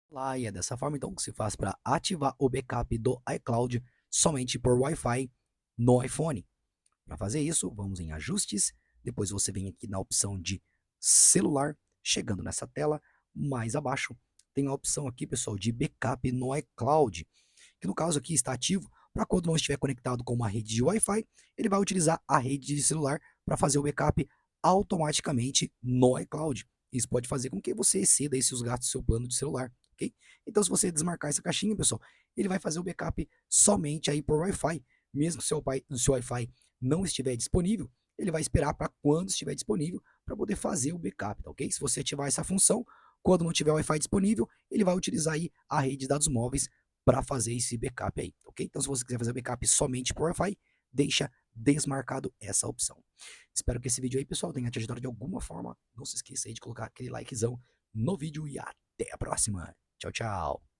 Lá, e é dessa forma então que se faz para ativar o backup do iCloud somente por Wi-Fi no iPhone. Para fazer isso, vamos em ajustes, depois você vem aqui na opção de celular, chegando nessa tela, mais abaixo tem a opção aqui, pessoal, de backup no iCloud, que no caso aqui está ativo para quando não estiver conectado com uma rede de Wi-Fi, ele vai utilizar a rede de celular para fazer o backup automaticamente no iCloud. Isso pode fazer com que você exceda aí seus gastos do seu plano de celular, ok? Então, se você desmarcar essa caixinha, pessoal, ele vai fazer o backup somente aí por Wi-Fi, mesmo que o seu Wi-Fi não estiver disponível, ele vai esperar para quando estiver disponível para poder fazer o backup, tá ok? Se você ativar essa função, quando não tiver Wi-Fi disponível, ele vai utilizar aí a rede de dados móveis para fazer esse backup aí, ok? Então, se você quiser fazer backup somente por Wi-Fi, deixa desmarcado essa opção. Espero que esse vídeo aí, pessoal, tenha te ajudado de alguma forma. Não se esqueça aí de colocar aquele likezão no vídeo e até a próxima. Tchau, tchau.